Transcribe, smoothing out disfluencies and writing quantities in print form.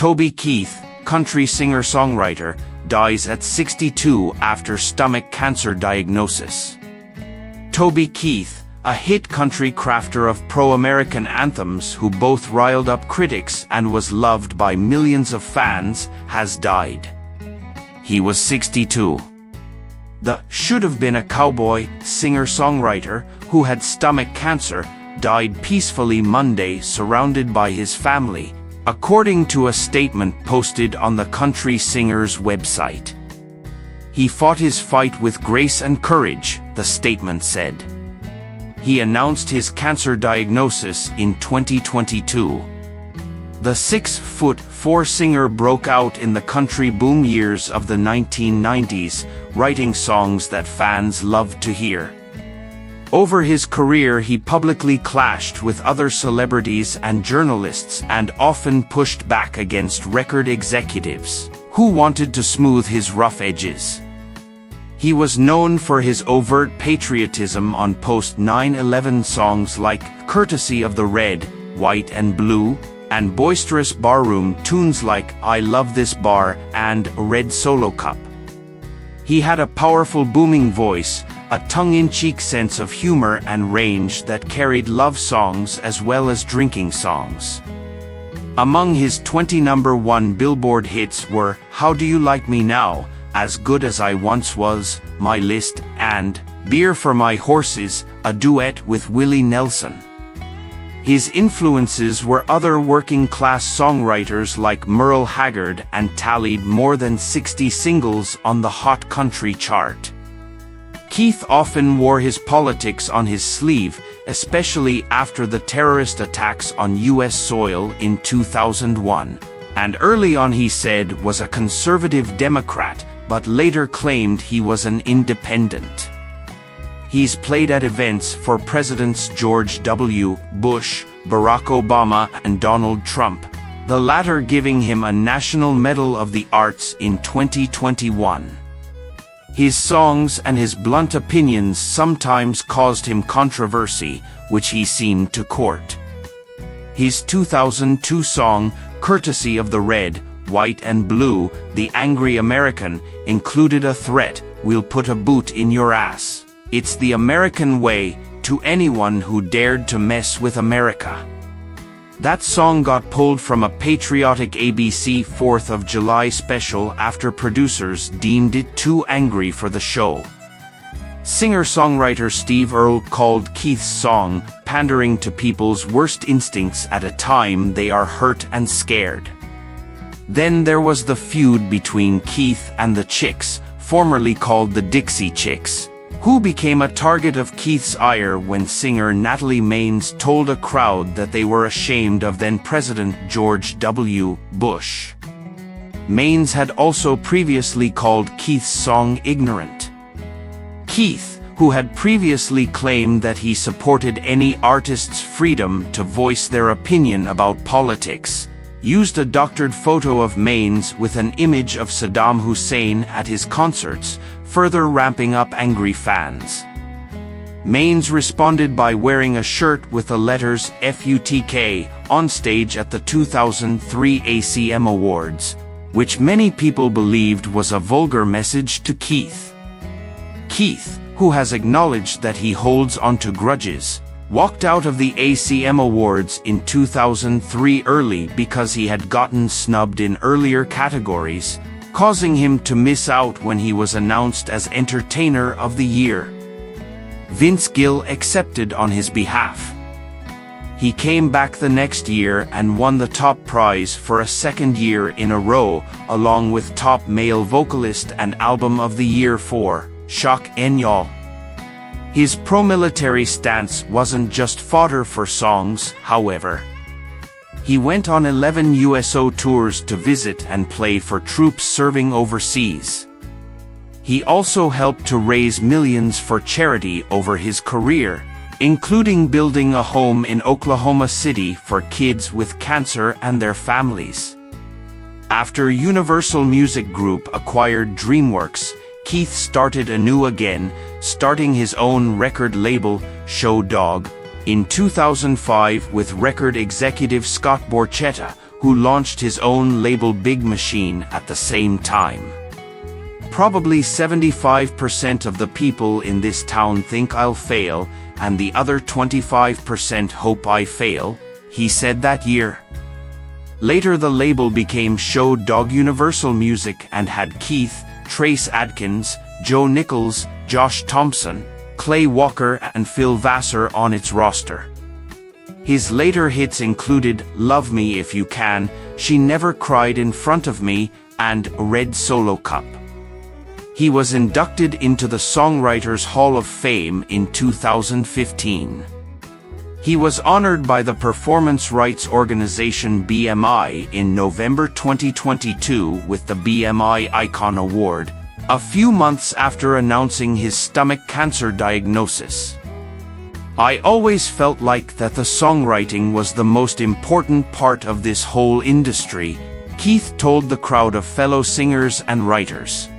Toby Keith, country singer-songwriter, dies at 62 after stomach cancer diagnosis. Toby Keith, a hit country crafter of pro-American anthems who both riled up critics and was loved by millions of fans, has died. He was 62. The should-have-been-a cowboy singer-songwriter who had stomach cancer died peacefully Monday surrounded by his family, according to a statement posted on the country singer's website. He fought his fight with grace and courage, the statement said. He announced his cancer diagnosis in 2022. The 6'4" singer broke out in the country boom years of the 1990s, writing songs that fans loved to hear. Over his career, he publicly clashed with other celebrities and journalists and often pushed back against record executives who wanted to smooth his rough edges. He was known for his overt patriotism on post-9/11 songs like Courtesy of the Red, White and Blue, and boisterous barroom tunes like I Love This Bar and Red Solo Cup. He had a powerful booming voice, a tongue-in-cheek sense of humor and range that carried love songs as well as drinking songs. Among his 20 #1 Billboard hits were How Do You Like Me Now, As Good As I Once Was, My List, and Beer for My Horses, a duet with Willie Nelson. His influences were other working-class songwriters like Merle Haggard and tallied more than 60 singles on the Hot Country chart. Keith often wore his politics on his sleeve, especially after the terrorist attacks on U.S. soil in 2001, and early on he said was a conservative Democrat, but later claimed he was an independent. He's played at events for Presidents George W. Bush, Barack Obama, and Donald Trump, the latter giving him a National Medal of the Arts in 2021. His songs and his blunt opinions sometimes caused him controversy, which he seemed to court. His 2002 song, Courtesy of the Red, White and Blue, The Angry American, included a threat, "We'll put a boot in your ass. It's the American way," to anyone who dared to mess with America. That song got pulled from a patriotic ABC 4th of July special after producers deemed it too angry for the show. Singer-songwriter Steve Earle called Keith's song pandering to people's worst instincts at a time they are hurt and scared. Then there was the feud between Keith and the Chicks, formerly called the Dixie Chicks, who became a target of Keith's ire when singer Natalie Maines told a crowd that they were ashamed of then-President George W. Bush. Maines had also previously called Keith's song ignorant. Keith, who had previously claimed that he supported any artist's freedom to voice their opinion about politics, used a doctored photo of Maines with an image of Saddam Hussein at his concerts, further ramping up angry fans. Maines responded by wearing a shirt with the letters FUTK on stage at the 2003 ACM Awards, which many people believed was a vulgar message to Keith. Keith, who has acknowledged that he holds onto grudges, walked out of the ACM Awards in 2003 early because he had gotten snubbed in earlier categories, causing him to miss out when he was announced as Entertainer of the Year. Vince Gill accepted on his behalf. He came back the next year and won the top prize for a second year in a row, along with Top Male Vocalist and Album of the Year for SHOCKS. His pro-military stance wasn't just fodder for songs, however. He went on 11 USO tours to visit and play for troops serving overseas. He also helped to raise millions for charity over his career, including building a home in Oklahoma City for kids with cancer and their families. After Universal Music Group acquired DreamWorks, Keith started anew again, starting his own record label, Show Dog, in 2005 with record executive Scott Borchetta, who launched his own label Big Machine at the same time. Probably 75% of the people in this town think I'll fail, and the other 25% hope I fail, he said that year. Later the label became Show Dog Universal Music and had Keith, Trace Adkins, Joe Nichols, Josh Thompson, Clay Walker and Phil Vassar on its roster. His later hits included Love Me If You Can, She Never Cried in Front of Me, and Red Solo Cup. He was inducted into the Songwriters Hall of Fame in 2015. He was honored by the performance rights organization BMI in November 2022 with the BMI Icon Award, a few months after announcing his stomach cancer diagnosis. I always felt like that the songwriting was the most important part of this whole industry, Keith told the crowd of fellow singers and writers.